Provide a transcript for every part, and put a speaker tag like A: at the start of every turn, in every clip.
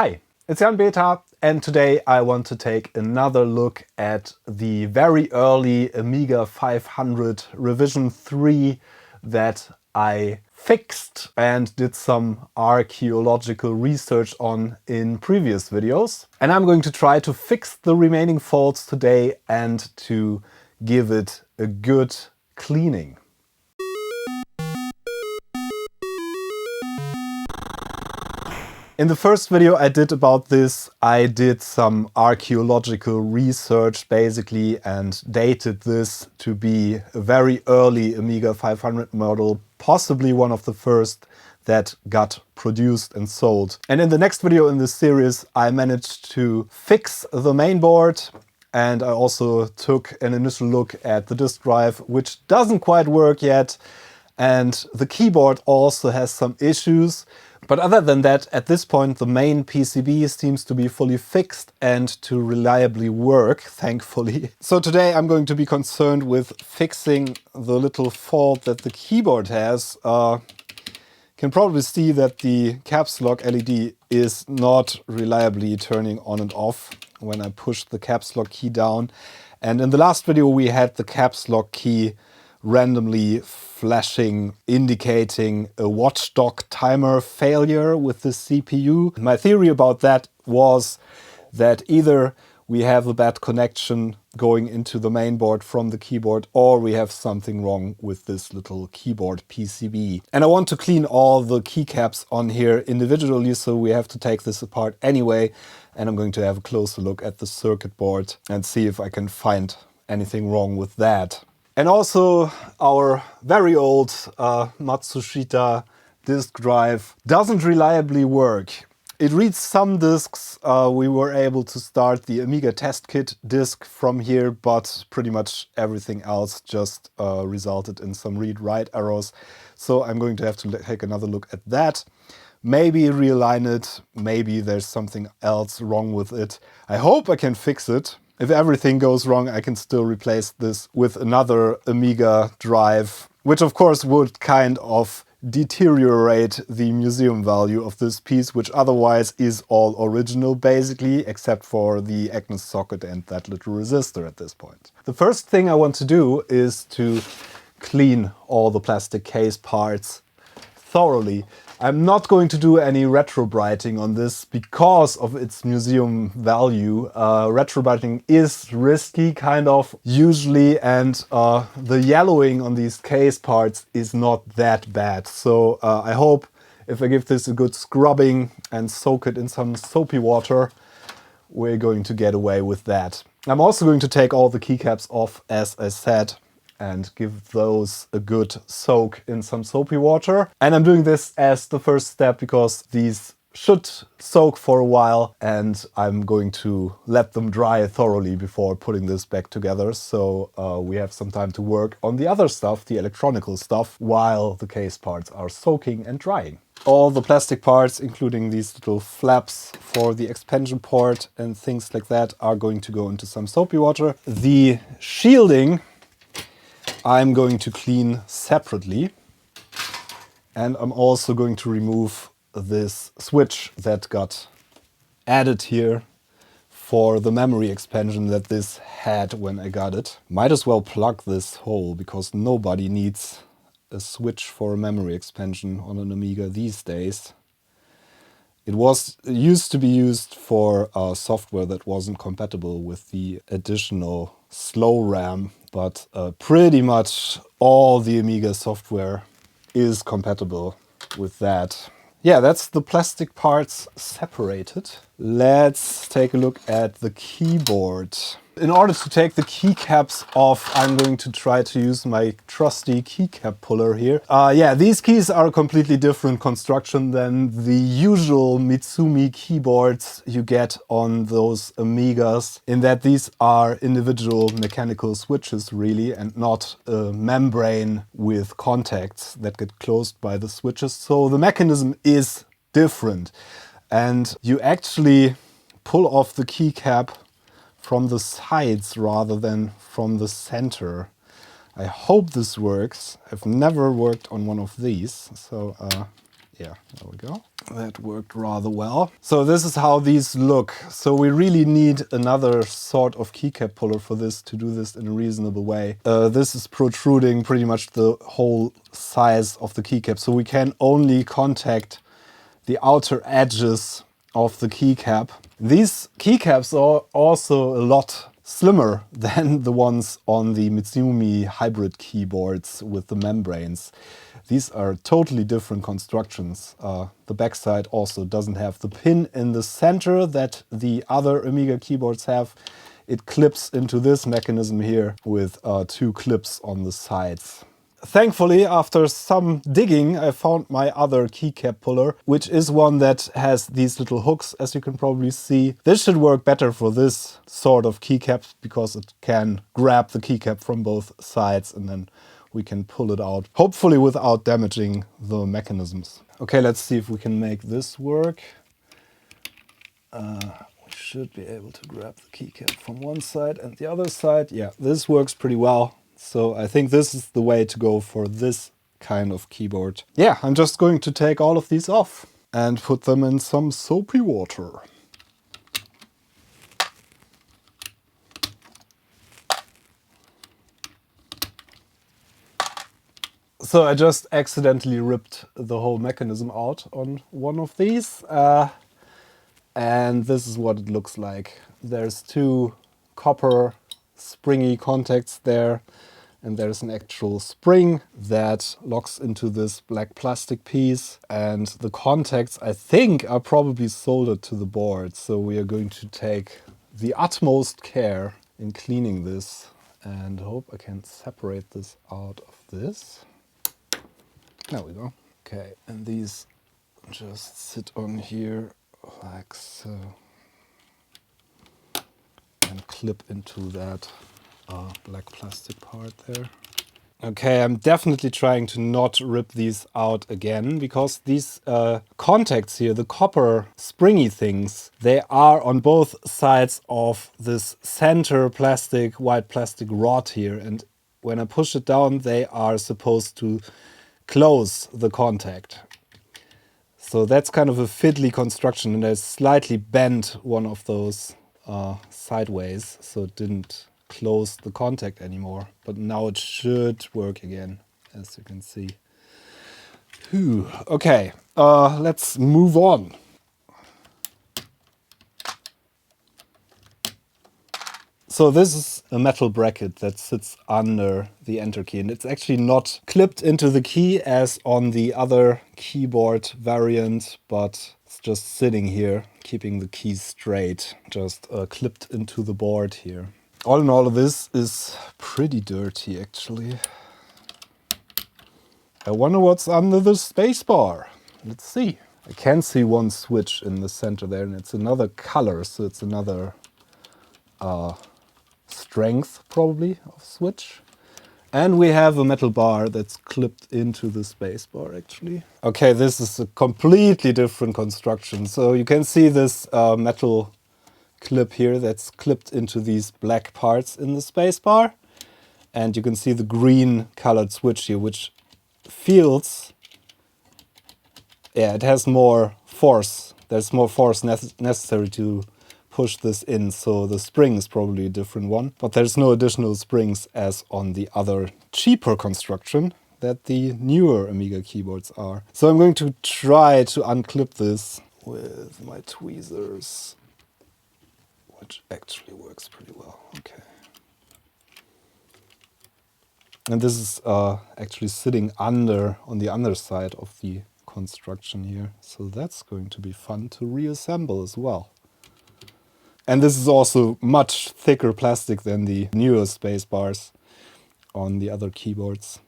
A: Hi, it's Jan Beta, and today I want to take another look at the very early Amiga 500 revision 3 that I fixed and did some archaeological research on in previous videos. And I'm going to try to fix the remaining faults today and to give it a good cleaning. In the first video I did about this, I did some archaeological research basically and dated this to be a very early Amiga 500 model, possibly one of the first that got produced and sold. And in the next video in this series I managed to fix the mainboard, and I also took an initial look at the disk drive, which doesn't quite work yet, and the keyboard also has some issues. But other than that, at this point, the main PCB seems to be fully fixed and to reliably work, thankfully. So today I'm going to be concerned with fixing the little fault that the keyboard has. You can probably see that the caps lock LED is not reliably turning on and off when I push the caps lock key down. And in the last video we had the caps lock key randomly flashing, indicating a watchdog timer failure with the CPU. My theory about that was that either we have a bad connection going into the mainboard from the keyboard, or we have something wrong with this little keyboard PCB. And I want to clean all the keycaps on here individually, so we have to take this apart anyway. And I'm going to have a closer look at the circuit board and see if I can find anything wrong with that. And also our very old Matsushita disk drive doesn't reliably work. It reads some disks. We were able to start the Amiga test kit disk from here, but pretty much everything else just resulted in some read-write errors. So I'm going to have to take another look at that. Maybe realign it. Maybe there's something else wrong with it. I hope I can fix it. If everything goes wrong, I can still replace this with another Amiga drive, which of course would kind of deteriorate the museum value of this piece, which otherwise is all original basically, except for the Agnes socket and that little resistor at this point. The first thing I want to do is to clean all the plastic case parts thoroughly. I'm not going to do any retrobrighting on this because of its museum value. Retrobrighting is risky, kind of, usually, and the yellowing on these case parts is not that bad. So I hope if I give this a good scrubbing and soak it in some soapy water, we're going to get away with that. I'm also going to take all the keycaps off, as I said, and give those a good soak in some soapy water. And I'm doing this as the first step because these should soak for a while, and I'm going to let them dry thoroughly before putting this back together. So we have some time to work on the other stuff, the electronical stuff, while the case parts are soaking and drying. All the plastic parts, including these little flaps for the expansion port and things like that, are going to go into some soapy water. The shielding I'm going to clean separately, and I'm also going to remove this switch that got added here for the memory expansion that this had when I got it. Might as well plug this hole because nobody needs a switch for a memory expansion on an Amiga these days. It used to be used for software that wasn't compatible with the additional slow RAM, but pretty much all the Amiga software is compatible with that. Yeah, that's the plastic parts separated. Let's take a look at the keyboard. In order to take the keycaps off, I'm going to try to use my trusty keycap puller here. Yeah, these keys are a completely different construction than the usual Mitsumi keyboards you get on those Amigas, in that these are individual mechanical switches really, and not a membrane with contacts that get closed by the switches. So the mechanism is different, and you actually pull off the keycap from the sides rather than from the center. I hope this works. I've never worked on one of these, so Yeah, there we go. That worked rather well. So this is how these look. So we really need another sort of keycap puller for this to do this in a reasonable way. This is protruding pretty much the whole size of the keycap. So we can only contact the outer edges of the keycap. These keycaps are also a lot slimmer than the ones on the Mitsumi hybrid keyboards with the membranes. These are totally different constructions. The backside also doesn't have the pin in the center that the other Amiga keyboards have. It clips into this mechanism here with 2 clips on the sides. Thankfully, after some digging, I found my other keycap puller, which is one that has these little hooks, as you can probably see. This should work better for this sort of keycap because it can grab the keycap from both sides and then we can pull it out, hopefully without damaging the mechanisms. Okay, let's see if we can make this work. We should be able to grab the keycap from one side and the other side. Yeah, this works pretty well. So I think this is the way to go for this kind of keyboard. Yeah, I'm just going to take all of these off and put them in some soapy water. So I just accidentally ripped the whole mechanism out on one of these. And this is what it looks like. There's 2 copper springy contacts there. And there's an actual spring that locks into this black plastic piece. And the contacts, I think, are probably soldered to the board. So we are going to take the utmost care in cleaning this. And hope I can separate this out of this. There we go. Okay, and these just sit on here like so. And clip into that black plastic part there. Okay, I'm definitely trying to not rip these out again because these contacts here, the copper springy things, they are on both sides of this center plastic, white plastic rod here. And when I push it down, they are supposed to close the contact. So that's kind of a fiddly construction, and I slightly bent one of those sideways, so it didn't close the contact anymore. But now it should work again, as you can see. Whew. Okay, let's move on. So this is a metal bracket that sits under the enter key, and it's actually not clipped into the key as on the other keyboard variant, but it's just sitting here, keeping the keys straight, just clipped into the board here. All in all, this is pretty dirty actually. I wonder what's under the spacebar. Let's see. I can see one switch in the center there, and it's another color, so it's another strength probably of switch. And we have a metal bar that's clipped into the spacebar actually. Okay, this is a completely different construction. So you can see this metal clip here that's clipped into these black parts in the spacebar. And you can see the green colored switch here, which feels, yeah, it has more force. There's more force necessary to push this in, so the spring is probably a different one. But there's no additional springs as on the other cheaper construction that the newer Amiga keyboards are. So I'm going to try to unclip this with my tweezers, which actually works pretty well. Okay. And this is actually sitting under, on the underside of the construction here. So that's going to be fun to reassemble as well. And this is also much thicker plastic than the newer space bars on the other keyboards.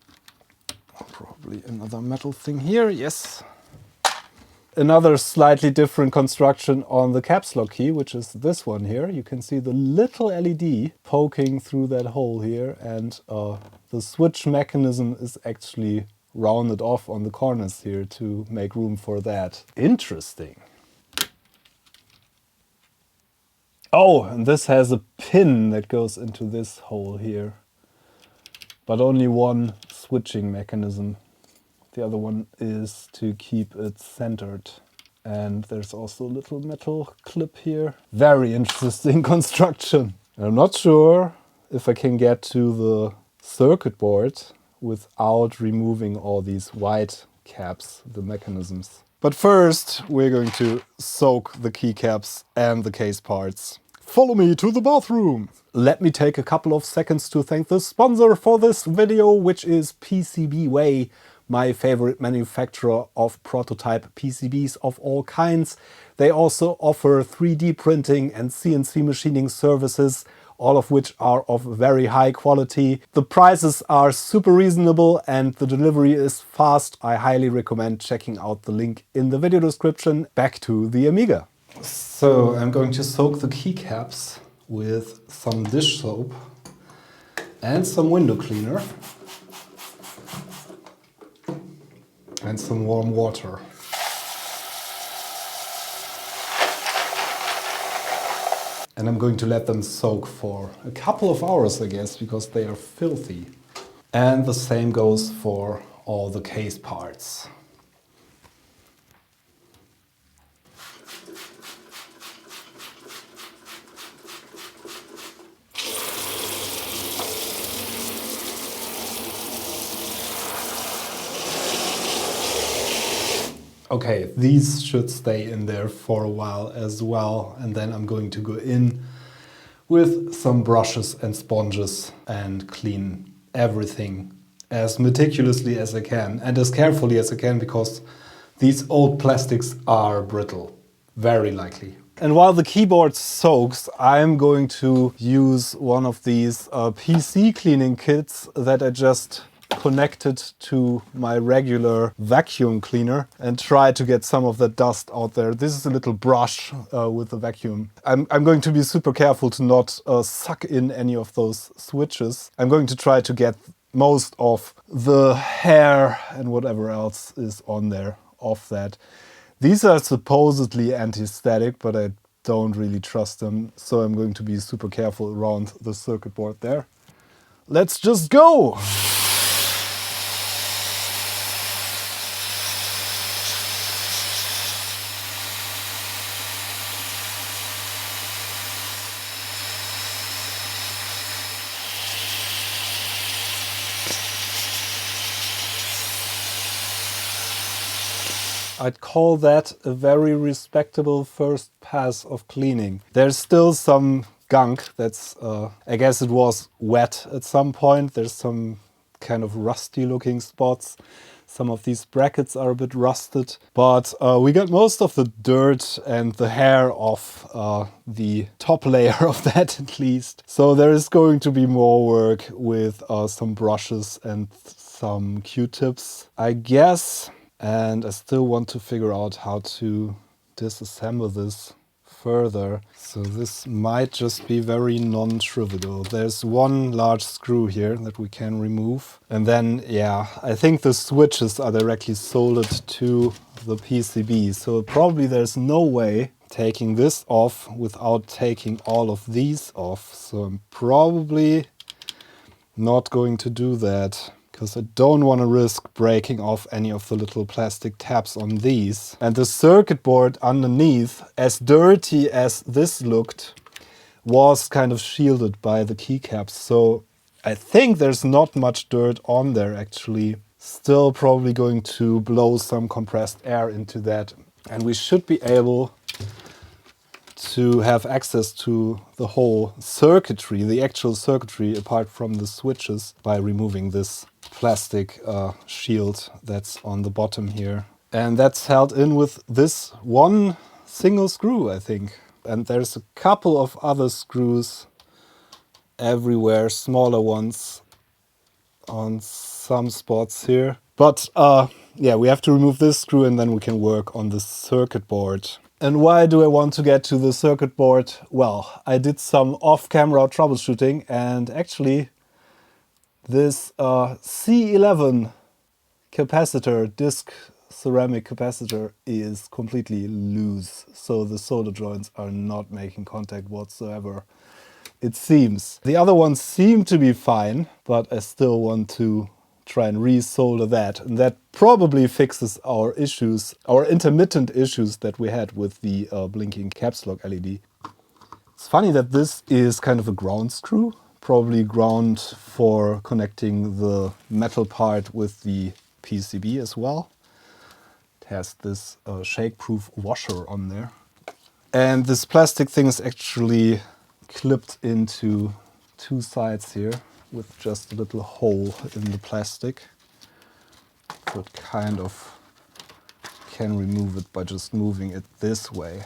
A: Probably another metal thing here, yes. Another slightly different construction on the caps lock key, which is this one here. You can see the little LED poking through that hole here, and the switch mechanism is actually rounded off on the corners here to make room for that. Interesting. Oh, and this has a pin that goes into this hole here, but only one switching mechanism The other one is to keep it centered. And there's also a little metal clip here. Very interesting construction. I'm not sure if I can get to the circuit board without removing all these white caps, the mechanisms. But first, we're going to soak the keycaps and the case parts. Follow me to the bathroom. Let me take a couple of seconds to thank the sponsor for this video, which is PCBWay, my favorite manufacturer of prototype PCBs of all kinds. They also offer 3D printing and CNC machining services, all of which are of very high quality. The prices are super reasonable and the delivery is fast. I highly recommend checking out the link in the video description. Back to the Amiga. So I'm going to soak the keycaps with some dish soap and some window cleaner and some warm water. And I'm going to let them soak for a couple of hours, I guess, because they are filthy. And the same goes for all the case parts. Okay, these should stay in there for a while as well, and then I'm going to go in with some brushes and sponges and clean everything as meticulously as I can and as carefully as I can, because these old plastics are brittle, very likely. And while the keyboard soaks, I'm going to use one of these PC cleaning kits that I just connected to my regular vacuum cleaner and try to get some of the dust out there. This is a little brush with the vacuum. I'm going to be super careful to not suck in any of those switches. I'm going to try to get most of the hair and whatever else is on there off that. These are supposedly anti-static, but I don't really trust them, so I'm going to be super careful around the circuit board there. Let's just go! I'd call that a very respectable first pass of cleaning. There's still some gunk that's, I guess it was wet at some point. There's some kind of rusty looking spots. Some of these brackets are a bit rusted, but we got most of the dirt and the hair off the top layer of that at least. So there is going to be more work with some brushes and some Q-tips, I guess. And I still want to figure out how to disassemble this further. So this might just be very non-trivial. There's one large screw here that we can remove. And then, yeah, I think the switches are directly soldered to the PCB. So probably there's no way taking this off without taking all of these off. So I'm probably not going to do that, because I don't want to risk breaking off any of the little plastic tabs on these. And the circuit board underneath, as dirty as this looked, was kind of shielded by the keycaps. So I think there's not much dirt on there actually. Still probably going to blow some compressed air into that. And we should be able to have access to the whole circuitry, the actual circuitry apart from the switches, by removing this plastic shield that's on the bottom here. And that's held in with this one single screw, I think. And there's a couple of other screws everywhere, smaller ones on some spots here. But yeah, we have to remove this screw and then we can work on the circuit board. And why do I want to get to the circuit board? Well, I did some off-camera troubleshooting, and actually this C11 capacitor, disc ceramic capacitor, is completely loose. So the solder joints are not making contact whatsoever, it seems. The other ones seem to be fine, but I still want to try and resolder that. And that probably fixes our issues, our intermittent issues that we had with the blinking caps lock LED. It's funny that this is kind of a ground screw, probably ground for connecting the metal part with the PCB as well. It has this shake-proof washer on there. And this plastic thing is actually clipped into two sides here with just a little hole in the plastic. So it kind of can remove it by just moving it this way.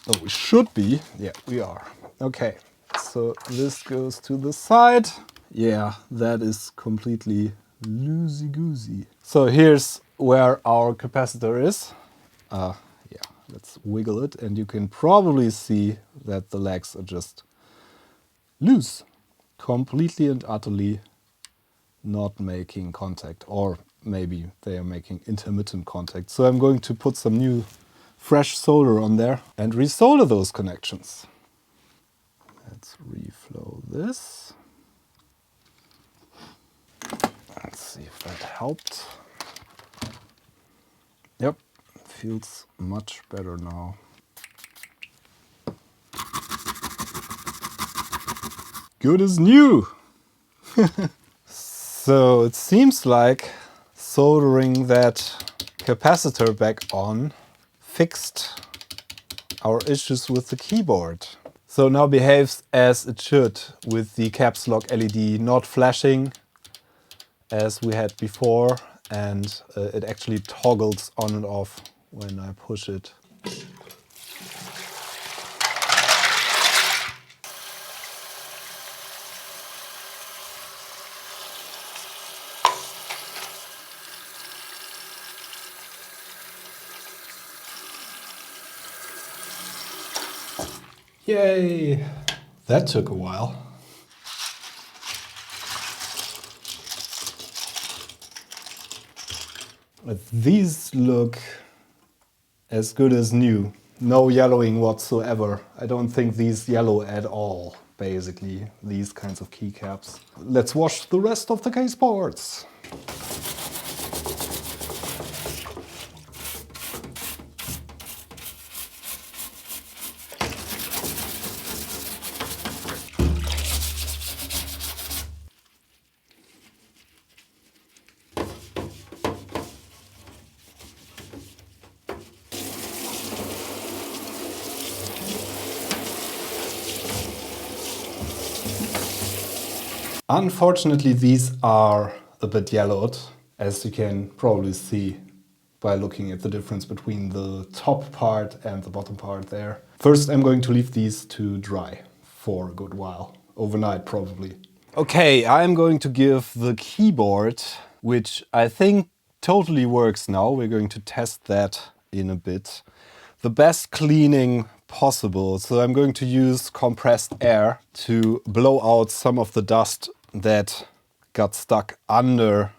A: Oh, we should be. Yeah, we are. Okay, so this goes to the side. Yeah, that is completely loosey-goosey. So here's where our capacitor is. Yeah, let's wiggle it, and you can probably see that the legs are just loose, completely and utterly not making contact, or maybe they are making intermittent contact. So I'm going to put some new fresh solder on there and resolder those connections. Let's reflow this. Let's see if that helped. Yep, feels much better now. Good as new! So it seems like soldering that capacitor back on fixed our issues with the keyboard. So now behaves as it should, with the caps lock LED not flashing as we had before, and it actually toggles on and off when I push it. Yay! That took a while. But these look as good as new. No yellowing whatsoever. I don't think these yellow at all, basically, these kinds of keycaps. Let's wash the rest of the case boards. Unfortunately, these are a bit yellowed, as you can probably see by looking at the difference between the top part and the bottom part there. First, I'm going to leave these to dry for a good while, overnight probably. Okay, I'm going to give the keyboard, which I think totally works now, we're going to test that in a bit, the best cleaning possible. So I'm going to use compressed air to blow out some of the dust that got stuck under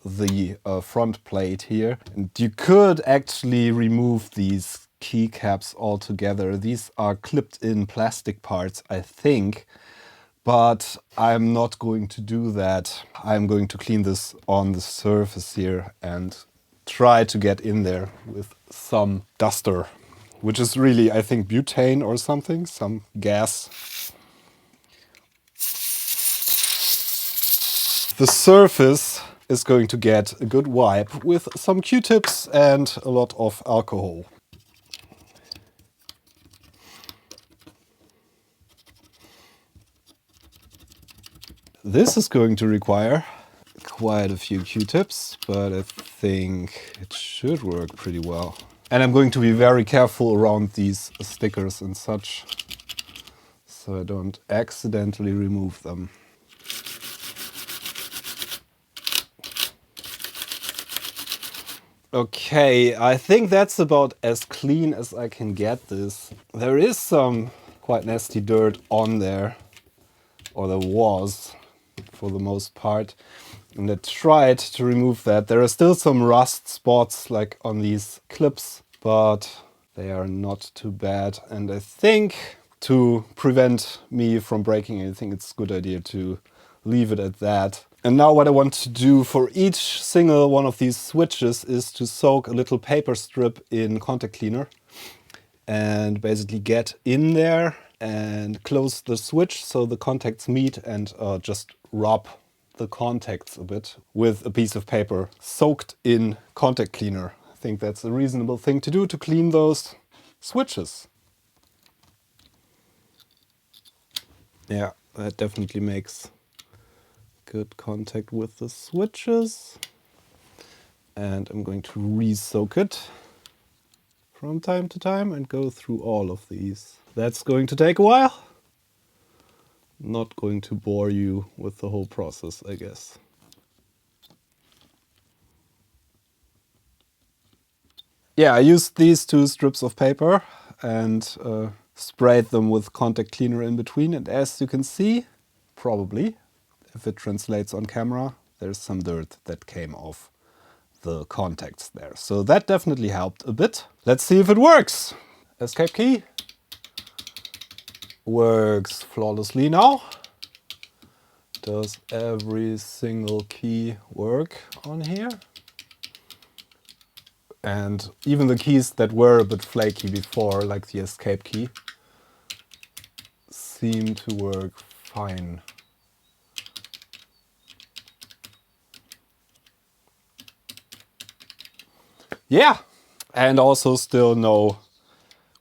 A: the front plate here. And you could actually remove these keycaps altogether. These are clipped in plastic parts, I think, but I'm not going to do that. I'm going to clean this on the surface here and try to get in there with some duster, which is really, I think, butane or something, some gas. The surface is going to get a good wipe with some Q-tips and a lot of alcohol. This is going to require quite a few Q-tips, but I think it should work pretty well. And I'm going to be very careful around these stickers and such, so I don't accidentally remove them. Okay, I think that's about as clean as I can get this. There is some quite nasty dirt on there, or there was for the most part, and I tried to remove that. There are still some rust spots like on these clips, but they are not too bad, and I think to prevent me from breaking anything, it's a good idea to leave it at that. And now what I want to do for each single one of these switches is to soak a little paper strip in contact cleaner and basically get in there and close the switch so the contacts meet, and just rub the contacts a bit with a piece of paper soaked in contact cleaner. I think that's a reasonable thing to do to clean those switches. Yeah, that definitely makes good contact with the switches. And I'm going to re-soak it from time to time and go through all of these. That's going to take a while. Not going to bore you with the whole process, I guess. Yeah, I used these two strips of paper and sprayed them with contact cleaner in between. And as you can see, probably, if it translates on camera, there's some dirt that came off the contacts there. So that definitely helped a bit. Let's see if it works. Escape key. Works flawlessly now. Does every single key work on here? And even the keys that were a bit flaky before, like the escape key, seem to work fine. Yeah, and also still no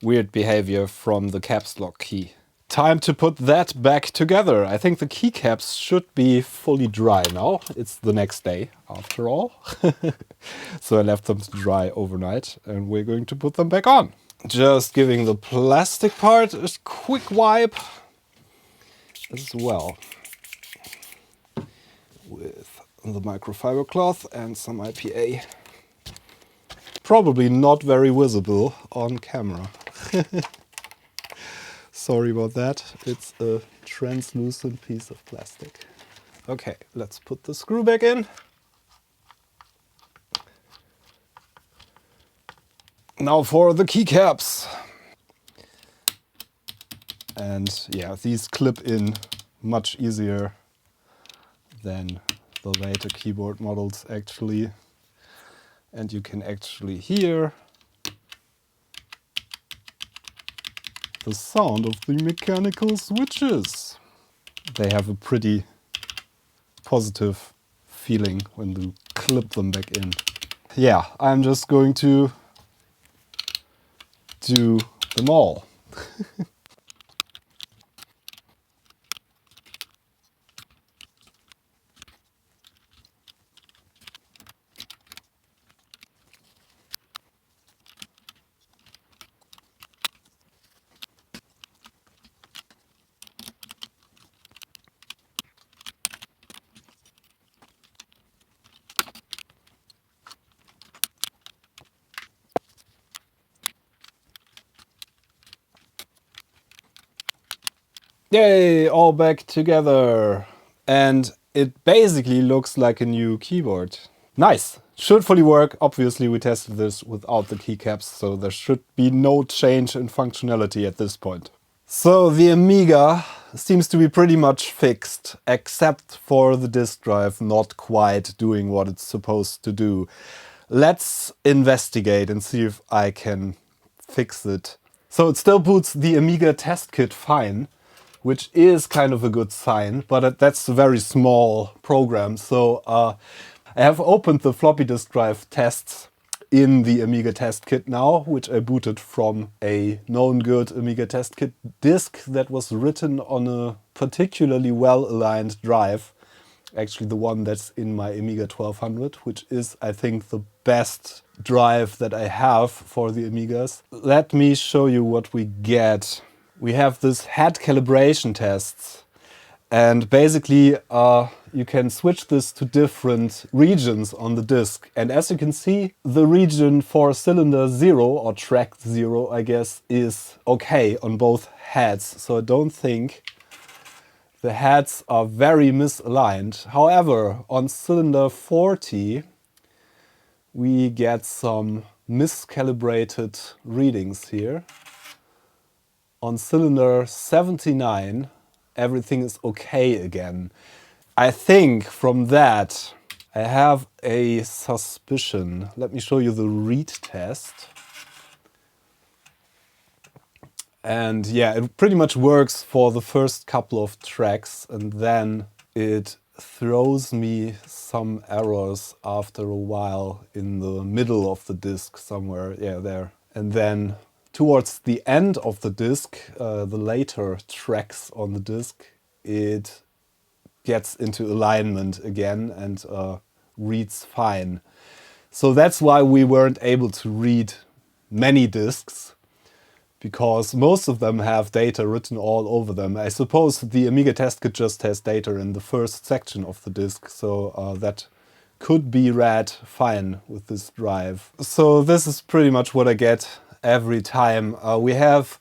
A: weird behavior from the caps lock key. Time to put that back together. I think the keycaps should be fully dry now. It's the next day, after all. So I left them to dry overnight, and we're going to put them back on. Just giving the plastic part a quick wipe as well, with the microfiber cloth and some IPA. Probably not very visible on camera. Sorry about that. It's a translucent piece of plastic. Okay, let's put the screw back in. Now for the keycaps. And yeah, these clip in much easier than the later keyboard models actually. And you can actually hear the sound of the mechanical switches. They have a pretty positive feeling when you clip them back in. Yeah, I'm just going to do them all. Yay, all back together. And it basically looks like a new keyboard. Nice. Should fully work. Obviously we tested this without the keycaps, so there should be no change in functionality at this point. So the Amiga seems to be pretty much fixed, except for the disk drive not quite doing what it's supposed to do. Let's investigate and see if I can fix it. So it still boots the Amiga test kit fine, which is kind of a good sign, but that's a very small program. So I have opened the floppy disk drive tests in the Amiga test kit now, which I booted from a known good Amiga test kit disk that was written on a particularly well-aligned drive. Actually the one that's in my Amiga 1200, which is, I think, the best drive that I have for the Amigas. Let me show you what we get. We have this head calibration tests, and basically you can switch this to different regions on the disk. And as you can see, the region for cylinder 0, or track 0, I guess, is okay on both heads. So I don't think the heads are very misaligned. However, on cylinder 40, we get some miscalibrated readings here. On cylinder 79, everything is okay again. I think from that I have a suspicion. Let me show you the read test. And yeah, it pretty much works for the first couple of tracks, and then it throws me some errors after a while in the middle of the disk somewhere, yeah, there. And then towards the end of the disk, the later tracks on the disk, it gets into alignment again and reads fine. So that's why we weren't able to read many disks, because most of them have data written all over them. I suppose the Amiga test kit just has data in the first section of the disk, so that could be read fine with this drive. So this is pretty much what I get every time. We have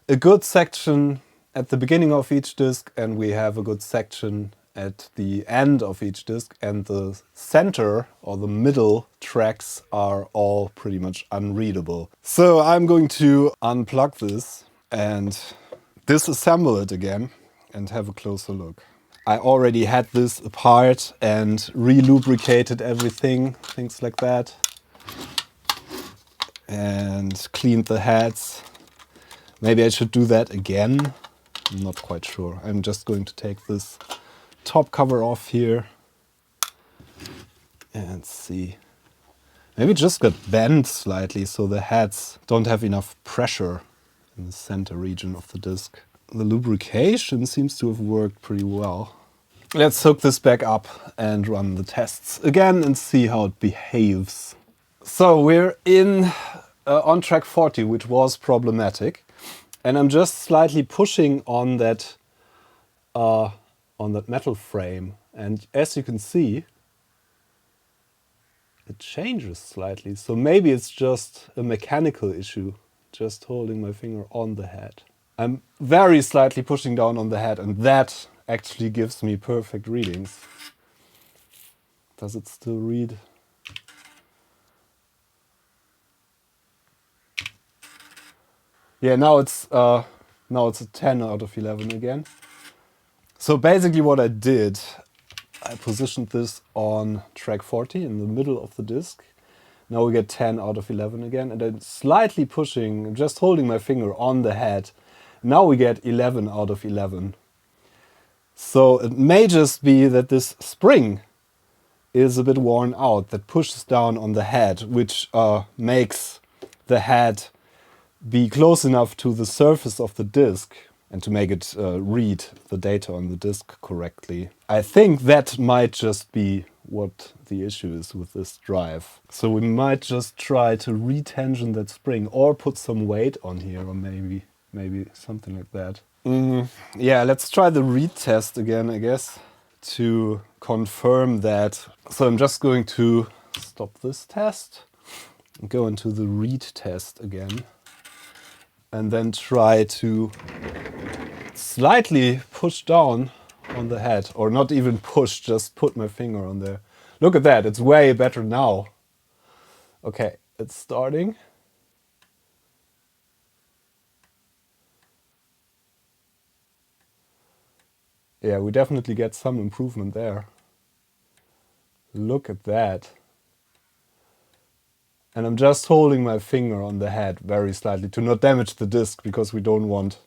A: a good section at the beginning of each disk, and we have a good section at the end of each disk, and the center or the middle tracks are all pretty much unreadable. So I'm going to unplug this and disassemble it again and have a closer look. I already had this apart and re-lubricated everything, things like that, and cleaned the heads. Maybe I should do that again. I'm not quite sure. I'm just going to take this top cover off here and see. Maybe it just got bent slightly so the heads don't have enough pressure in the center region of the disk. The lubrication seems to have worked pretty well. Let's hook this back up and run the tests again and see how it behaves. So we're in on track 40, which was problematic, and I'm just slightly pushing on that metal frame, and as you can see, it changes slightly. So maybe it's just a mechanical issue, just holding my finger on the head. I'm very slightly pushing down on the head, and that actually gives me perfect readings. Does it still read? Yeah, now it's a 10 out of 11 again. So basically what I did, I positioned this on track 40 in the middle of the disk. Now we get 10 out of 11 again, and then slightly pushing, just holding my finger on the head. Now we get 11 out of 11. So it may just be that this spring is a bit worn out, that pushes down on the head, which makes the head be close enough to the surface of the disk and to make it read the data on the disk correctly. I think that might just be what the issue is with this drive. So we might just try to retension that spring or put some weight on here, or maybe something like that. Yeah, let's try the read test again, I guess, to confirm that. So I'm just going to stop this test and go into the read test again, and then try to slightly push down on the head, or not even push, just put my finger on there. Look at that, it's way better now. Okay, it's starting. Yeah, we definitely get some improvement there. Look at that. And I'm just holding my finger on the head very slightly to not damage the disk, because we don't want.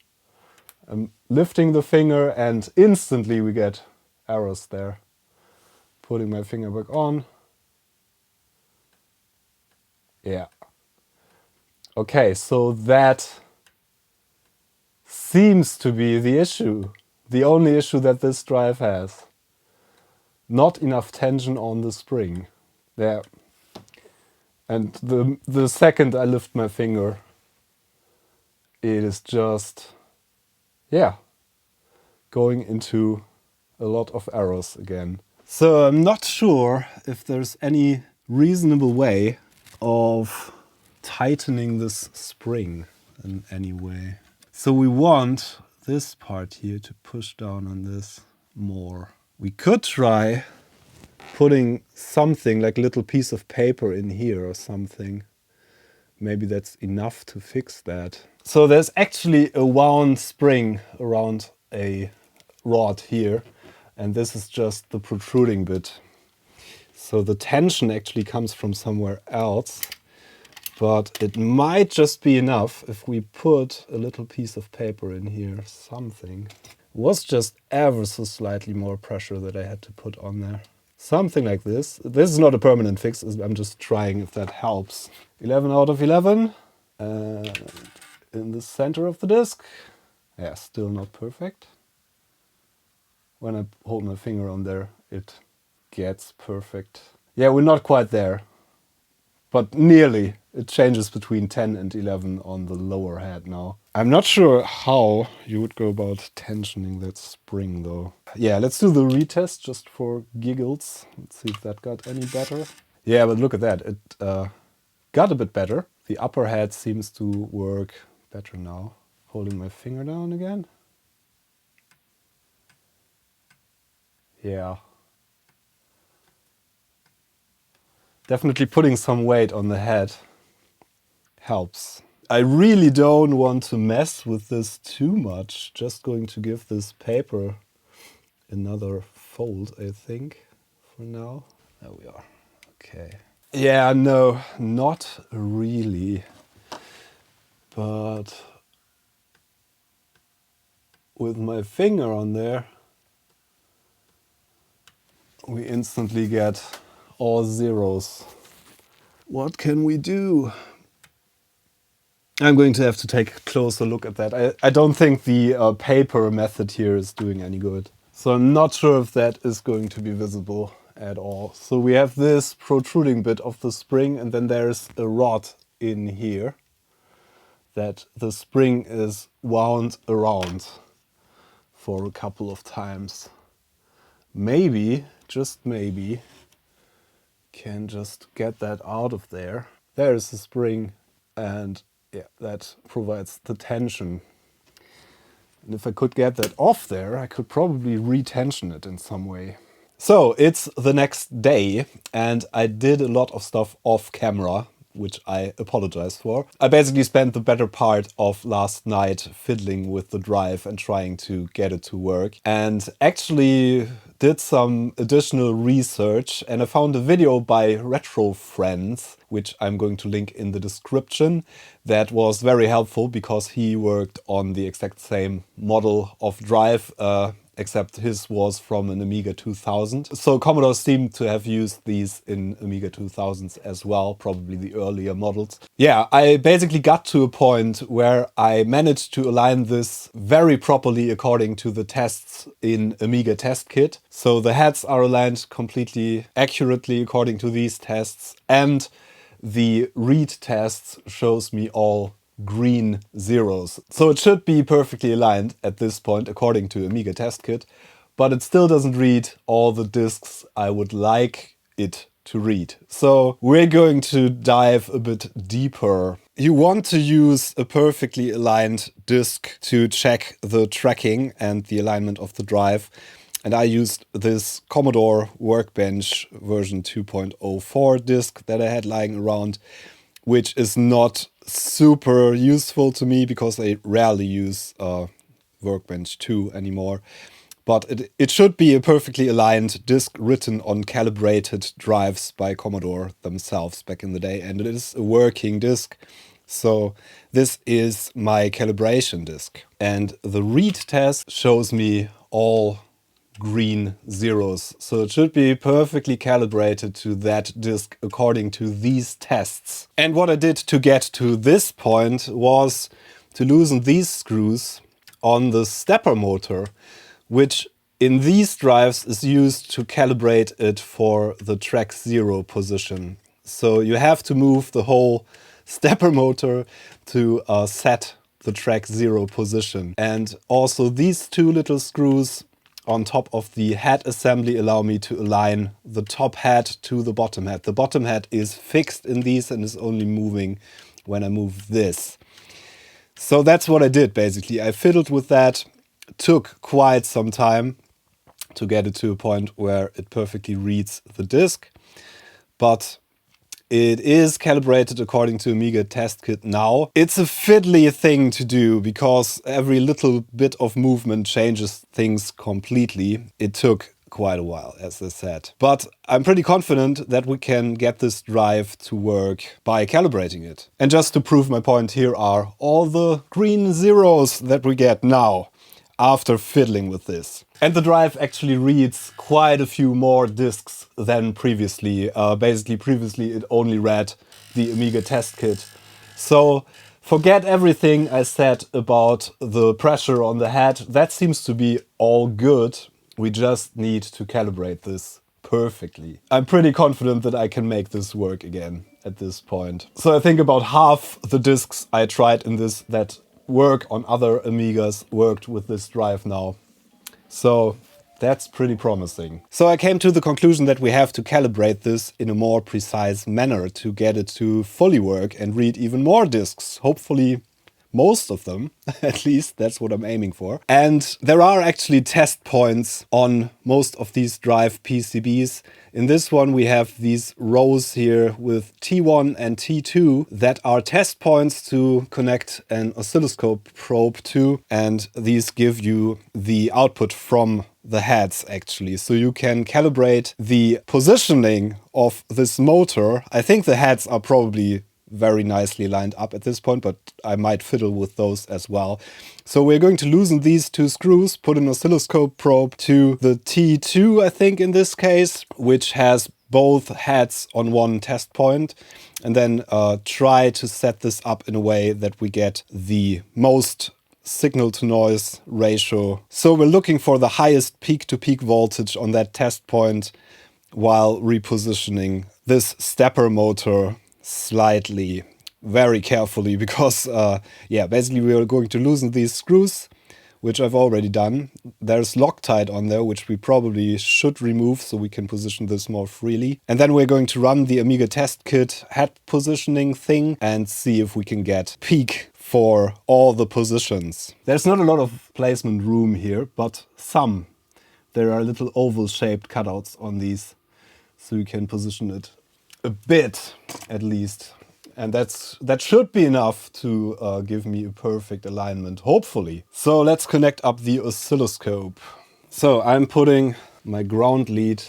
A: I'm lifting the finger and instantly we get errors there. Putting my finger back on. Yeah. Okay, so that seems to be the issue. The only issue that this drive has. Not enough tension on the spring. There. And the second I lift my finger, it is just, yeah, going into a lot of errors again. So I'm not sure if there's any reasonable way of tightening this spring in any way. So we want this part here to push down on this more. We could try putting something like a little piece of paper in here or something. Maybe that's enough to fix that. So there's actually a wound spring around a rod here, and this is just the protruding bit. So the tension actually comes from somewhere else, but it might just be enough if we put a little piece of paper in here, something. It was just ever so slightly more pressure that I had to put on there. Something like this. This is not a permanent fix, I'm just trying if that helps. 11 out of 11. In the center of the disc. Yeah, still not perfect. When I hold my finger on there, it gets perfect. Yeah, we're not quite there, but nearly. It changes between 10 and 11 on the lower head now. I'm not sure how you would go about tensioning that spring though. Yeah, let's do the retest just for giggles. Let's see if that got any better. Yeah, but look at that. It got a bit better. The upper head seems to work better now. Holding my finger down again. Yeah. Definitely putting some weight on the head helps. I really don't want to mess with this too much. Just going to give this paper another fold, I think, for now. There we are. Okay. Yeah, no, not really. But with my finger on there, we instantly get all zeros. What can we do? I'm going to have to take a closer look at that. I don't think the paper method here is doing any good. So I'm not sure if that is going to be visible at all. So we have this protruding bit of the spring, and then there's a rod in here that the spring is wound around for a couple of times. Maybe, just maybe, can just get that out of there. There's the spring, and yeah, that provides the tension. And if I could get that off there, I could probably retension it in some way. So it's the next day, and I did a lot of stuff off camera, which I apologize for. I basically spent the better part of last night fiddling with the drive and trying to get it to work, and actually did some additional research, and I found a video by Retrofriends, which I'm going to link in the description, that was very helpful because he worked on the exact same model of drive, except his was from an Amiga 2000. So Commodore seemed to have used these in Amiga 2000s as well, probably the earlier models. Yeah, I basically got to a point where I managed to align this very properly according to the tests in Amiga Test Kit. So the heads are aligned completely accurately according to these tests, and the read tests shows me all green zeros. So it should be perfectly aligned at this point according to Amiga Test Kit, but it still doesn't read all the disks I would like it to read. So we're going to dive a bit deeper. You want to use a perfectly aligned disk to check the tracking and the alignment of the drive. And I used this Commodore Workbench version 2.04 disk that I had lying around, which is not super useful to me because I rarely use Workbench 2 anymore. But it should be a perfectly aligned disk written on calibrated drives by Commodore themselves back in the day. And it is a working disk. So this is my calibration disk. And the read test shows me all green zeros. So it should be perfectly calibrated to that disk according to these tests. And what I did to get to this point was to loosen these screws on the stepper motor, which in these drives is used to calibrate it for the track 0 position. So you have to move the whole stepper motor to set the track 0 position. And also these two little screws on top of the head assembly allow me to align the top head to the bottom head. The bottom head is fixed in these and is only moving when I move this. So that's what I did basically. I fiddled with that. It took quite some time to get it to a point where it perfectly reads the disk. But It is calibrated according to Amiga test kit now. It's a fiddly thing to do because every little bit of movement changes things completely. It took quite a while, as I said. But I'm pretty confident that we can get this drive to work by calibrating it. And just to prove my point, here are all the green zeros that we get now after fiddling with this. And the drive actually reads quite a few more disks than previously. Basically, previously it only read the Amiga test kit. So forget everything I said about the pressure on the head. That seems to be all good. We just need to calibrate this perfectly. I'm pretty confident that I can make this work again at this point. So I think about half the disks I tried in this that work on other Amigas worked with this drive now. So that's pretty promising. So I came to the conclusion that we have to calibrate this in a more precise manner to get it to fully work and read even more disks. Hopefully most of them, at least that's what I'm aiming for. And there are actually test points on most of these drive PCBs. In this one we have these rows here with T1 and T2 that are test points to connect an oscilloscope probe to, and these give you the output from the heads actually. So you can calibrate the positioning of this motor. I think the heads are probably very nicely lined up at this point, but I might fiddle with those as well. So we're going to loosen these two screws, put an oscilloscope probe to the T2, I think in this case, which has both heads on one test point, and then try to set this up in a way that we get the most signal to noise ratio. So we're looking for the highest peak to peak voltage on that test point while repositioning this stepper motor slightly, very carefully, because yeah, basically we are going to loosen these screws, which I've already done. There's Loctite on there, which we probably should remove so we can position this more freely. And then we're going to run the Amiga test kit head positioning thing and see if we can get peak for all the positions. There's not a lot of placement room here, but some. There are little oval shaped cutouts on these, so you can position it a bit at least, and that should be enough to give me a perfect alignment, hopefully. So let's connect up the oscilloscope. So I'm putting my ground lead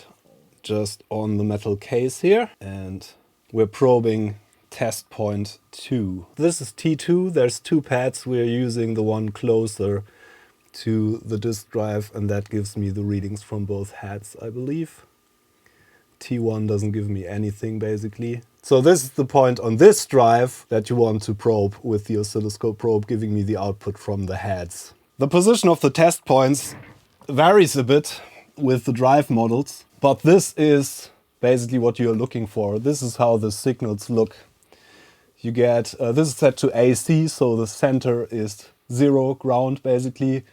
A: just on the metal case here, and we're probing test point 2. This is T2. There's two pads. We're using the one closer to the disk drive, and that gives me the readings from both heads, I believe. T1 doesn't give me anything, basically. So this is the point on this drive that you want to probe with the oscilloscope probe, giving me the output from the heads. The position of the test points varies a bit with the drive models, but this is basically what you're looking for. This is how the signals look. You get, this is set to AC, so the center is 0 ground, basically.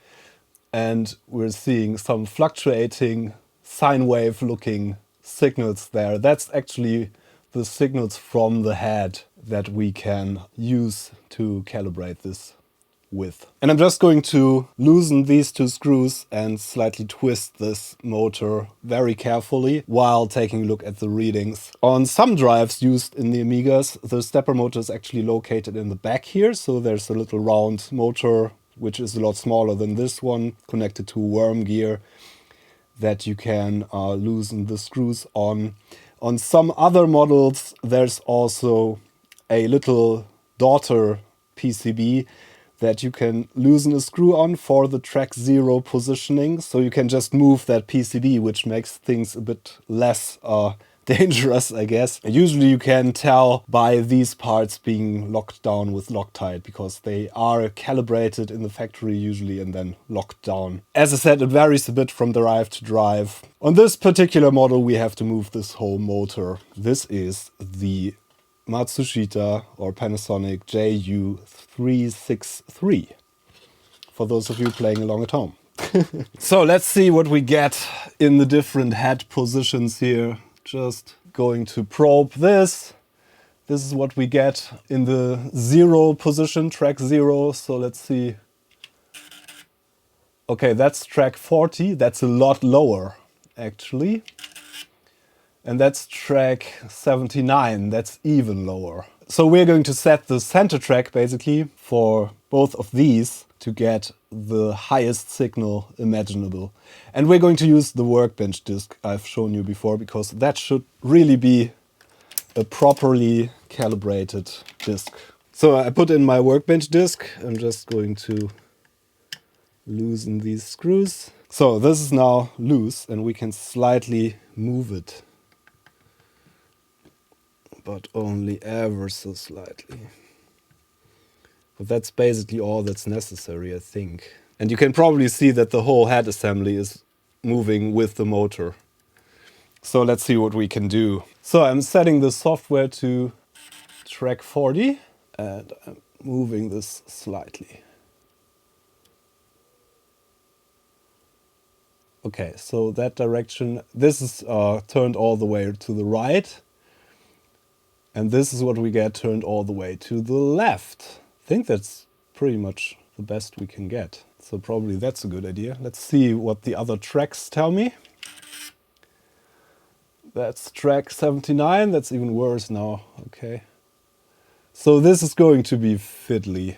A: And we're seeing some fluctuating sine wave looking signals there. That's actually the signals from the head that we can use to calibrate this with. And I'm just going to loosen these two screws and slightly twist this motor very carefully while taking a look at the readings. On some drives used in the Amigas, the stepper motor is actually located in the back here, so there's a little round motor which is a lot smaller than this one, connected to a worm gear that you can loosen the screws on. On some other models, there's also a little daughter PCB that you can loosen a screw on for the track 0 positioning. So you can just move that PCB, which makes things a bit less dangerous, I guess. Usually you can tell by these parts being locked down with Loctite, because they are calibrated in the factory usually and then locked down. As I said, it varies a bit from drive to drive. On this particular model we have to move this whole motor. This is the Matsushita or Panasonic JU363, for those of you playing along at home. So let's see what we get in the different head positions here. Just going to probe this. This is what we get in the 0 position, track 0. So let's see. Okay, that's track 40. That's a lot lower, actually. And that's track 79, that's even lower. So we're going to set the center track basically for both of these to get the highest signal imaginable. And we're going to use the workbench disk I've shown you before, because that should really be a properly calibrated disk. So I put in my workbench disk. I'm just going to loosen these screws. So this is now loose and we can slightly move it, but only ever so slightly. But that's basically all that's necessary, I think. And you can probably see that the whole head assembly is moving with the motor. So let's see what we can do. So I'm setting the software to track 40 and I'm moving this slightly. Okay, so that direction, this is turned all the way to the right. And this is what we get turned all the way to the left. I think that's pretty much the best we can get. So probably that's a good idea. Let's see what the other tracks tell me. That's track 79, that's even worse now, okay. So this is going to be fiddly.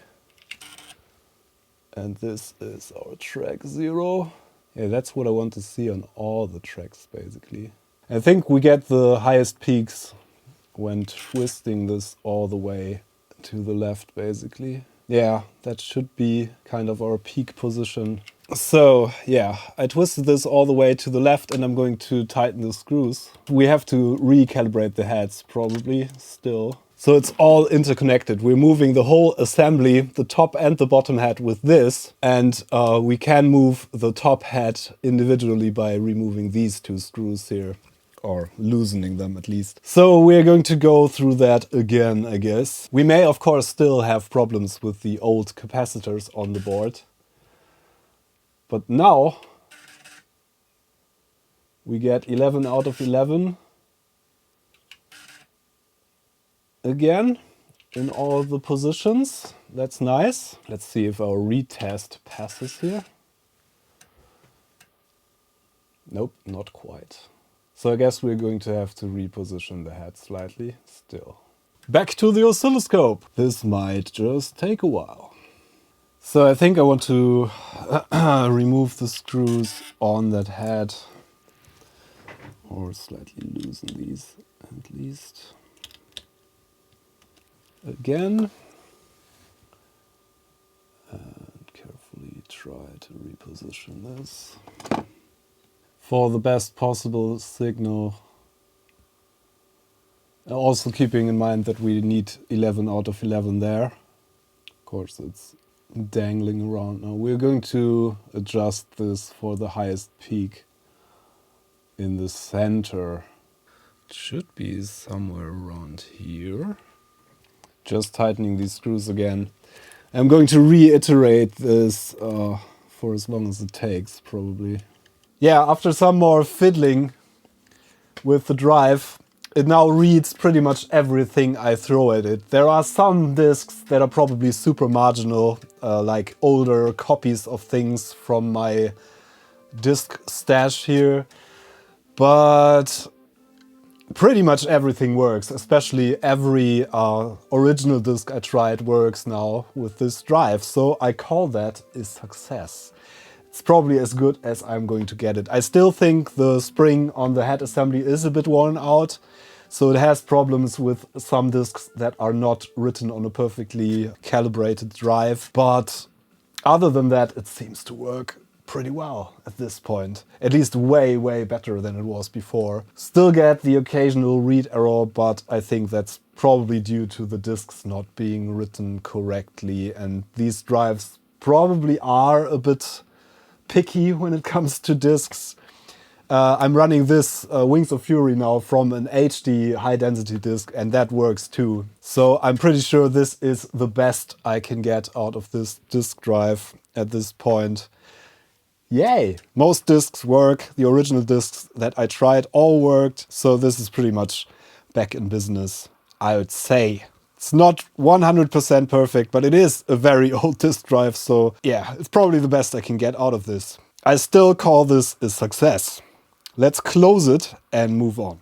A: And this is our track 0. Yeah, that's what I want to see on all the tracks, basically. I think we get the highest peaks when twisting this all the way to the left, basically. Yeah, that should be kind of our peak position. So, yeah, I twisted this all the way to the left and I'm going to tighten the screws. We have to recalibrate the heads, probably, still. So it's all interconnected. We're moving the whole assembly, the top and the bottom head with this. And we can move the top head individually by removing these 2 screws here. Or loosening them at least. So we're going to go through that again, I guess. We may of course still have problems with the old capacitors on the board. But now we get 11 out of 11. Again, in all the positions. That's nice. Let's see if our retest passes here. Nope, not quite. So I guess we're going to have to reposition the head slightly still. Back to the oscilloscope. This might just take a while. So I think I want to remove the screws on that head. Or slightly loosen these at least. Again. And carefully try to reposition this. For the best possible signal. Also keeping in mind that we need 11 out of 11 there. Of course it's dangling around now. We're going to adjust this for the highest peak in the center. It should be somewhere around here. Just tightening these screws again. I'm going to reiterate this for as long as it takes, probably. Yeah, after some more fiddling with the drive, it now reads pretty much everything I throw at it. There are some discs that are probably super marginal, like older copies of things from my disc stash here. But pretty much everything works, especially every original disc I tried works now with this drive. So I call that a success. It's probably as good as I'm going to get it. I still think the spring on the head assembly is a bit worn out. So it has problems with some discs that are not written on a perfectly calibrated drive. But other than that, it seems to work pretty well at this point. At least way, way better than it was before. Still get the occasional read error, but I think that's probably due to the discs not being written correctly. And these drives probably are a bit picky when it comes to discs. I'm running this Wings of Fury now from an HD high density disc and that works too. So I'm pretty sure this is the best I can get out of this disk drive at this point. Yay! Most discs work, the original discs that I tried all worked, so this is pretty much back in business, I would say. It's not 100% perfect, but it is a very old disk drive, so yeah, it's probably the best I can get out of this. I still call this a success. Let's close it and move on.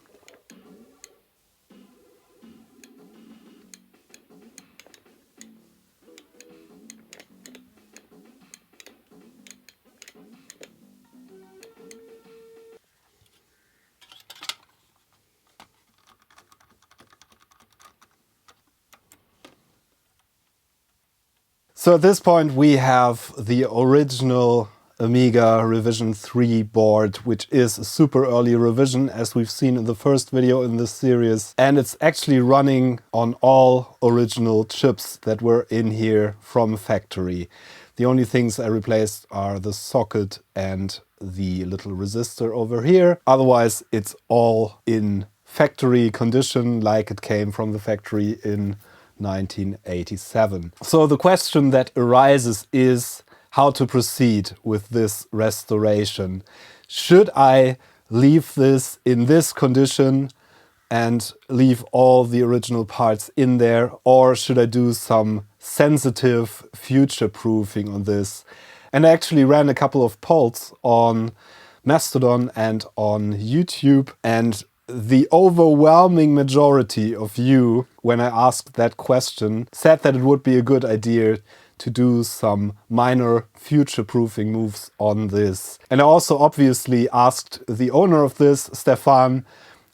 A: So at this point we have the original Amiga revision 3 board, which is a super early revision as we've seen in the first video in this series. And it's actually running on all original chips that were in here from factory. The only things I replaced are the socket and the little resistor over here. Otherwise it's all in factory condition like it came from the factory in 1987. So the question that arises is how to proceed with this restoration. Should I leave this in this condition and leave all the original parts in there, or should I do some sensitive future-proofing on this? And I actually ran a couple of polls on Mastodon and on YouTube, and the overwhelming majority of you, when I asked that question, said that it would be a good idea to do some minor future-proofing moves on this. And I also obviously asked the owner of this, Stefan,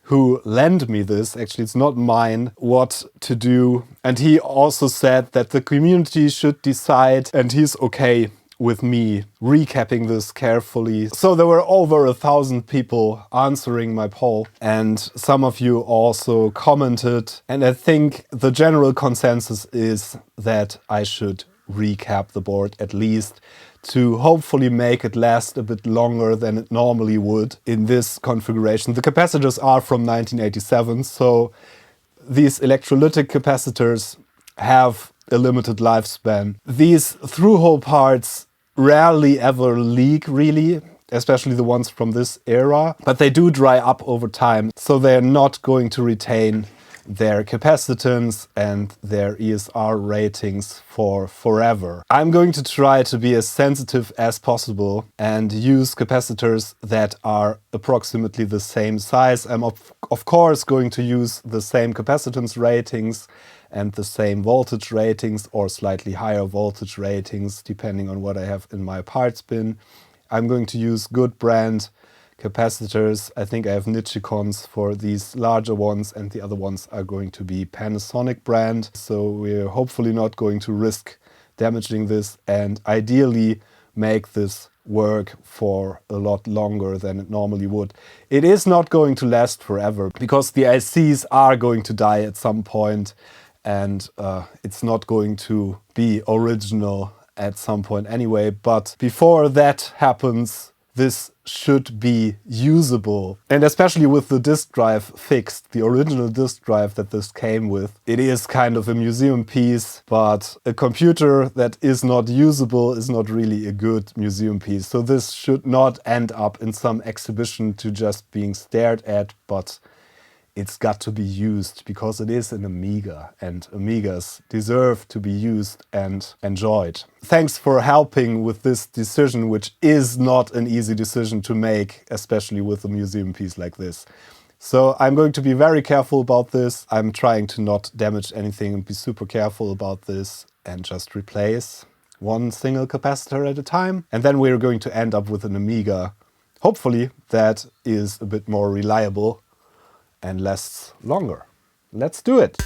A: who lent me this, actually it's not mine, what to do. And he also said that the community should decide, and he's okay with me recapping this carefully. So there were over 1,000 people answering my poll, and some of you also commented. And I think the general consensus is that I should recap the board at least to hopefully make it last a bit longer than it normally would in this configuration. The capacitors are from 1987, so these electrolytic capacitors have a limited lifespan. These through-hole parts rarely ever leak really, especially the ones from this era, but they do dry up over time, so they're not going to retain their capacitance and their ESR ratings for forever. I'm going to try to be as sensitive as possible and use capacitors that are approximately the same size. I'm of course going to use the same capacitance ratings and the same voltage ratings or slightly higher voltage ratings depending on what I have in my parts bin. I'm going to use good brand capacitors. I think I have Nichicons for these larger ones, and the other ones are going to be Panasonic brand. So we're hopefully not going to risk damaging this, and ideally make this work for a lot longer than it normally would. It is not going to last forever because the ICs are going to die at some point, and it's not going to be original at some point anyway. But before that happens, this should be usable. And especially with the disk drive fixed, the original disk drive that this came with, it is kind of a museum piece, but a computer that is not usable is not really a good museum piece. So this should not end up in some exhibition to just being stared at, but it's got to be used because it is an Amiga, and Amigas deserve to be used and enjoyed. Thanks for helping with this decision, which is not an easy decision to make, especially with a museum piece like this. So I'm going to be very careful about this. I'm trying to not damage anything and be super careful about this and just replace one single capacitor at a time. And then we're going to end up with an Amiga, hopefully, that is a bit more reliable and lasts longer. Let's do it!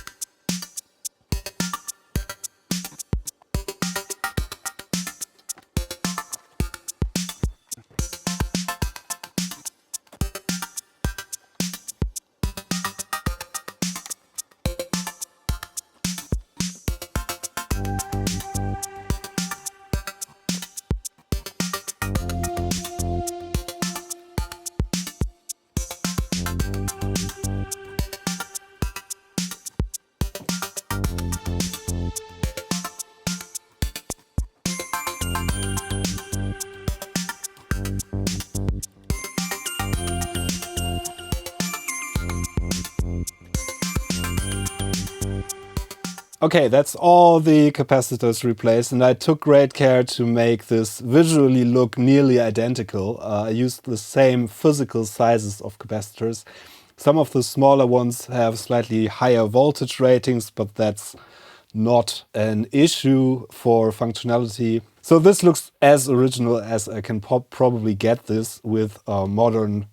A: Okay, that's all the capacitors replaced, and I took great care to make this visually look nearly identical. I used the same physical sizes of capacitors. Some of the smaller ones have slightly higher voltage ratings, but that's not an issue for functionality. So this looks as original as I can probably get this with modern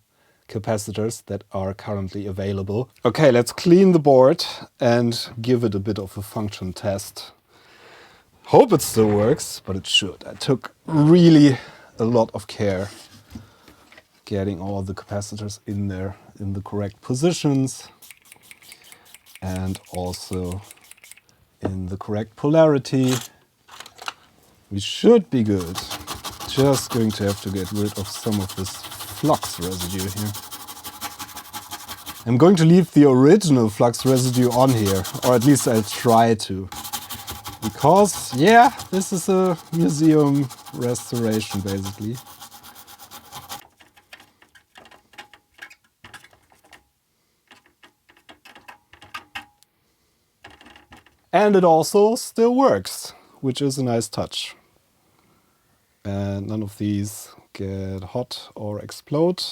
A: capacitors that are currently available. Okay, let's clean the board and give it a bit of a function test. Hope it still works, but it should. I took really a lot of care getting all the capacitors in there in the correct positions and also in the correct polarity. We should be good. Just going to have to get rid of some of this flux residue here. I'm going to leave the original flux residue on here, or at least I'll try to. Because, yeah, this is a museum restoration basically. And it also still works, which is a nice touch. And none of these get hot or explode.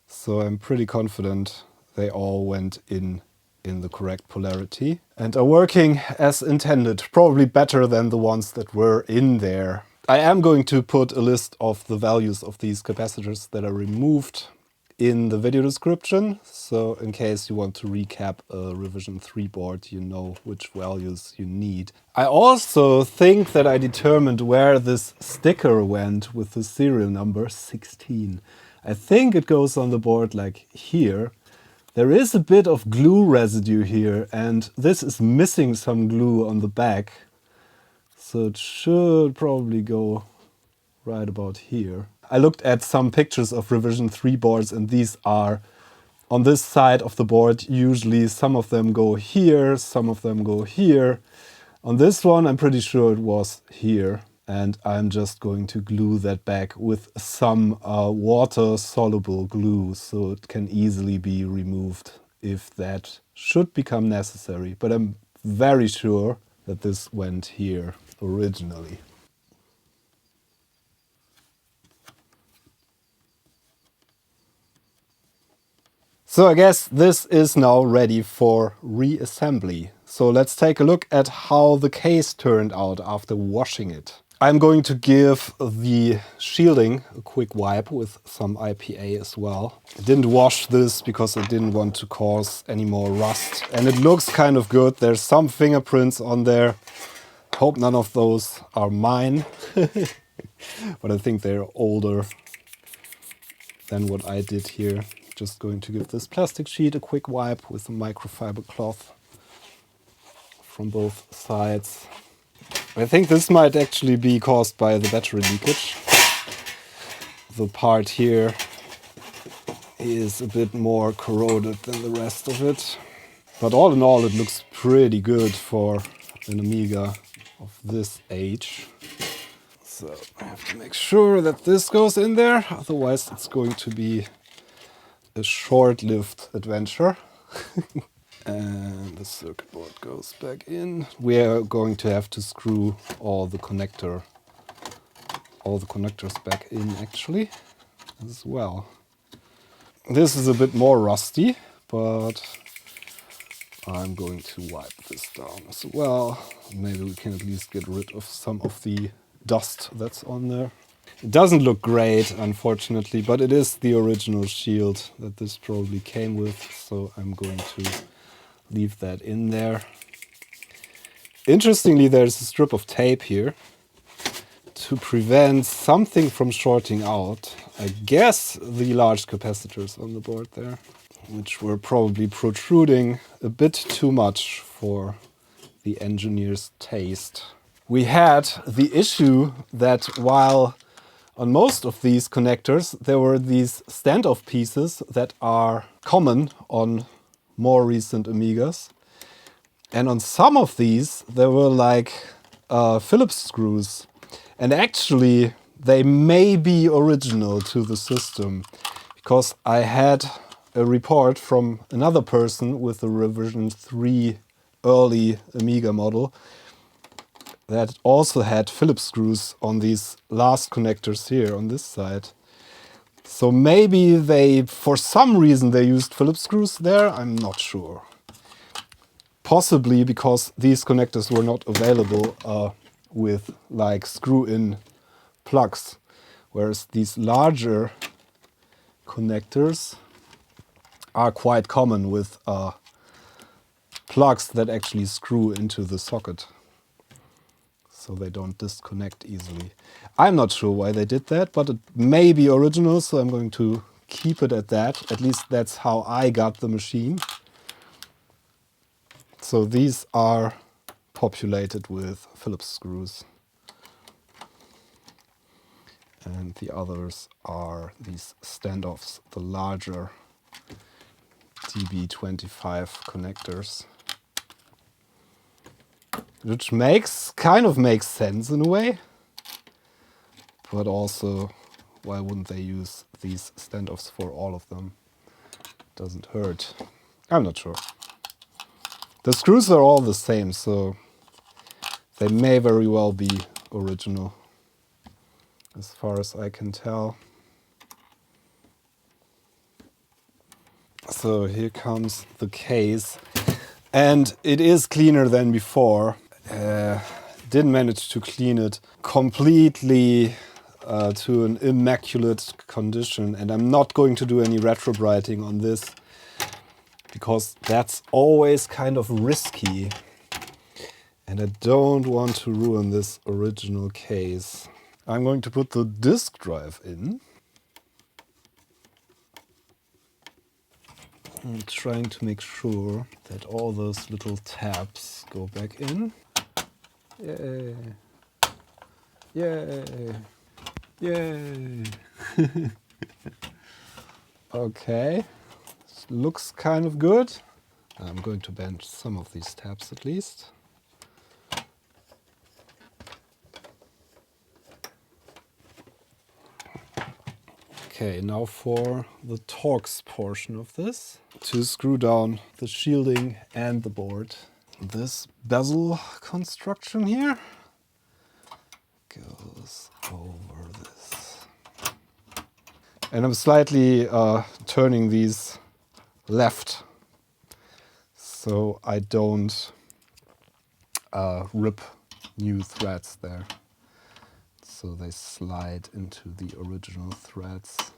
A: So I'm pretty confident they all went in the correct polarity and are working as intended, probably better than the ones that were in there. I am going to put a list of the values of these capacitors that are removed in the video description, so in case you want to recap a revision 3 board, you know which values you need. I also think that I determined where this sticker went with the serial number 16. I think it goes on the board like here. There is a bit of glue residue here, and this is missing some glue on the back, so it should probably go right about here. I looked at some pictures of revision 3 boards, and these are on this side of the board. Usually some of them go here, some of them go here. On this one I'm pretty sure it was here, and I'm just going to glue that back with some water soluble glue so it can easily be removed if that should become necessary. But I'm very sure that this went here originally. So I guess this is now ready for reassembly. So let's take a look at how the case turned out after washing it. I'm going to give the shielding a quick wipe with some IPA as well. I didn't wash this because I didn't want to cause any more rust. And it looks kind of good. There's some fingerprints on there. Hope none of those are mine. But I think they're older than what I did here. Just going to give this plastic sheet a quick wipe with a microfiber cloth from both sides. I think this might actually be caused by the battery leakage. The part here is a bit more corroded than the rest of it. But all in all, it looks pretty good for an Amiga of this age. So I have to make sure that this goes in there, otherwise it's going to be a short-lived adventure. And the circuit board goes back in. We are going to have to screw all the connectors back in actually as well. This is a bit more rusty, but I'm going to wipe this down as well. Maybe we can at least get rid of some of the dust that's on there. It doesn't look great, unfortunately, but it is the original shield that this probably came with, so I'm going to leave that in there. Interestingly, there's a strip of tape here to prevent something from shorting out. I guess the large capacitors on the board there, which were probably protruding a bit too much for the engineer's taste. We had the issue that while on most of these connectors there were these standoff pieces that are common on more recent Amigas, and on some of these there were like Phillips screws, and actually they may be original to the system, because I had a report from another person with a revision 3 early Amiga model that also had Phillips screws on these last connectors here on this side. So maybe they, for some reason, they used Phillips screws there, I'm not sure. Possibly because these connectors were not available with like screw-in plugs, whereas these larger connectors are quite common with plugs that actually screw into the socket. so they don't disconnect easily. I'm not sure why they did that, but it may be original, so I'm going to keep it at that. At least that's how I got the machine. So these are populated with Phillips screws. And the others are these standoffs, the larger DB25 connectors. Which kind of makes sense in a way. But also, why wouldn't they use these standoffs for all of them? Doesn't hurt. I'm not sure. The screws are all the same, so they may very well be original, as far as I can tell. So here comes the case, and it is cleaner than before. Didn't manage to clean it completely to an immaculate condition, and I'm not going to do any retrofriending on this because that's always kind of risky, and I don't want to ruin this original case. I'm going to put the disk drive in. I'm trying to make sure that all those little tabs go back in. Yay! Yay! Yay! Okay, looks kind of good. I'm going to bend some of these tabs at least. Okay, now for the Torx portion of this. To screw down the shielding and the board. This bezel construction here goes over this. And I'm slightly turning these left so I don't rip new threads there. So they slide into the original threads.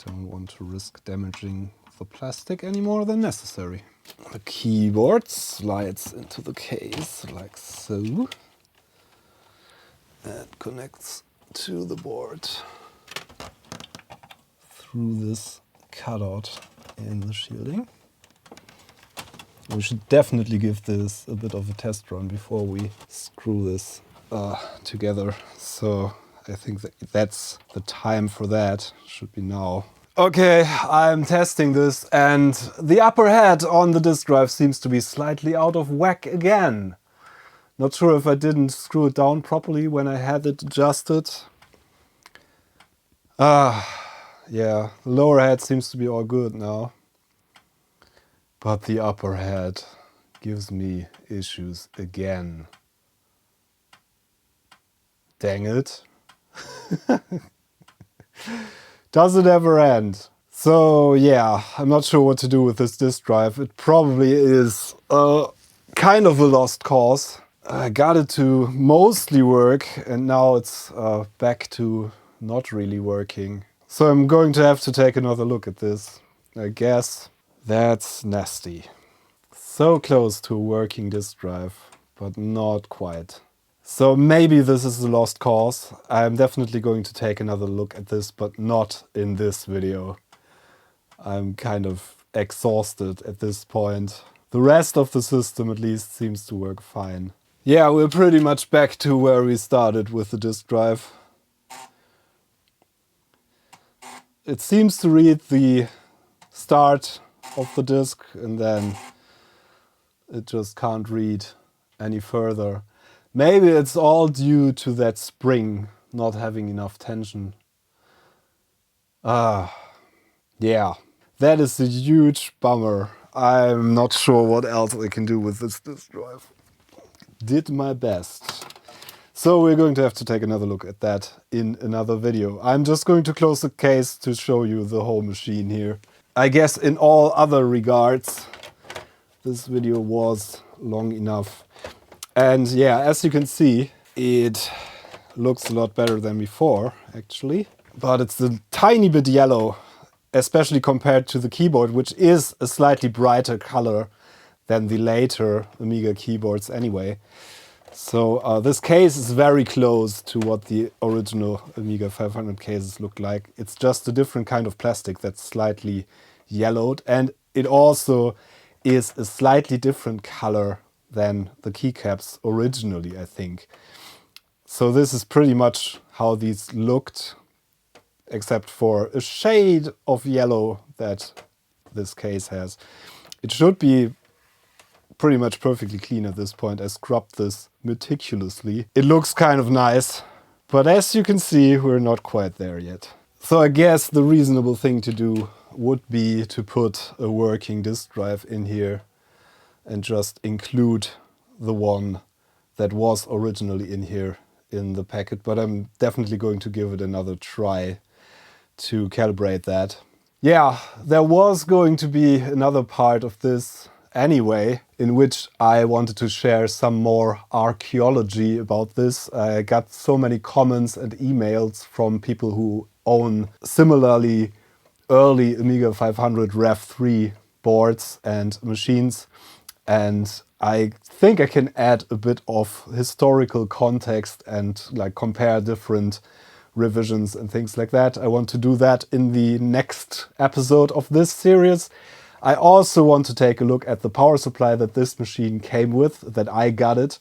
A: Don't want to risk damaging the plastic any more than necessary. The keyboard slides into the case like so. And connects to the board through this cutout in the shielding. We should definitely give this a bit of a test run before we screw this together. So I think that's the time for that. Should be now. Okay, I'm testing this, and the upper head on the disk drive seems to be slightly out of whack again. Not sure if I didn't screw it down properly when I had it adjusted. Yeah, the lower head seems to be all good now. But the upper head gives me issues again. Dang it. Does it ever end? So yeah, I'm not sure what to do with this disk drive. It probably is kind of a lost cause. I got it to mostly work, and now it's back to not really working. So I'm going to have to take another look at this, I guess. That's nasty. So close to a working disk drive, but not quite. So maybe this is a lost cause. I'm definitely going to take another look at this, but not in this video. I'm kind of exhausted at this point. The rest of the system at least seems to work fine. Yeah, we're pretty much back to where we started with the disk drive. It seems to read the start of the disk, and then it just can't read any further. Maybe it's all due to that spring not having enough tension. Yeah, that is a huge bummer. I'm not sure what else I can do with this disk drive. Did my best. So we're going to have to take another look at that in another video. I'm just going to close the case to show you the whole machine here. I guess in all other regards, this video was long enough. And yeah, as you can see, it looks a lot better than before, actually. But it's a tiny bit yellow, especially compared to the keyboard, which is a slightly brighter color than the later Amiga keyboards anyway. So this case is very close to what the original Amiga 500 cases look like. It's just a different kind of plastic that's slightly yellowed, and it also is a slightly different color than the keycaps originally, I think. So this is pretty much how these looked, except for a shade of yellow that this case has. It should be pretty much perfectly clean at this point. I scrubbed this meticulously. It looks kind of nice, but as you can see, we're not quite there yet. So I guess the reasonable thing to do would be to put a working disk drive in here and just include the one that was originally in here in the packet, but I'm definitely going to give it another try to calibrate that. Yeah, there was going to be another part of this anyway, in which I wanted to share some more archaeology about this. I got so many comments and emails from people who own similarly early Amiga 500 Rev 3 boards and machines, and I think I can add a bit of historical context and like compare different revisions and things like that. I want to do that in the next episode of this series. I also want to take a look at the power supply that this machine came with, that I got it,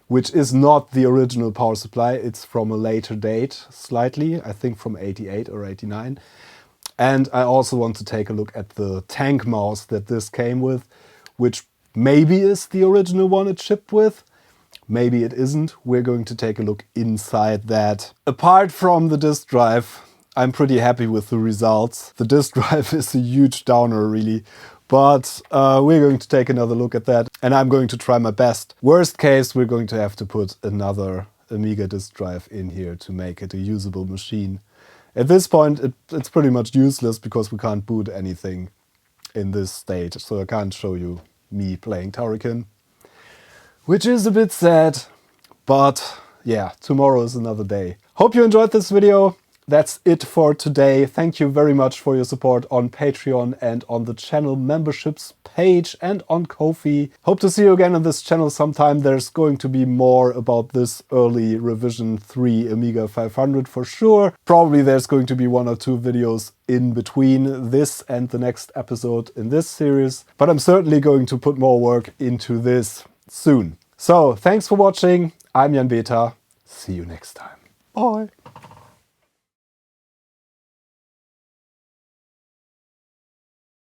A: which is not the original power supply. It's from a later date, slightly, I think from 88 or 89. And I also want to take a look at the tank mouse that this came with, which maybe is the original one it shipped with. Maybe it isn't. We're going to take a look inside that. Apart from the disk drive, I'm pretty happy with the results. The disk drive is a huge downer, really. But we're going to take another look at that, and I'm going to try my best. Worst case, we're going to have to put another Amiga disk drive in here to make it a usable machine. At this point, it's pretty much useless because we can't boot anything in this state, so I can't show you me playing Turrican, which is a bit sad, but yeah, tomorrow is another day. Hope you enjoyed this video. That's it for today. Thank you very much for your support on Patreon and on the channel memberships page and on Ko-fi. Hope to see you again on this channel sometime. There's going to be more about this early revision 3 Amiga 500 for sure. Probably there's going to be 1 or 2 videos in between this and the next episode in this series. But I'm certainly going to put more work into this soon. So thanks for watching. I'm Jan Beta. See you next time. Bye.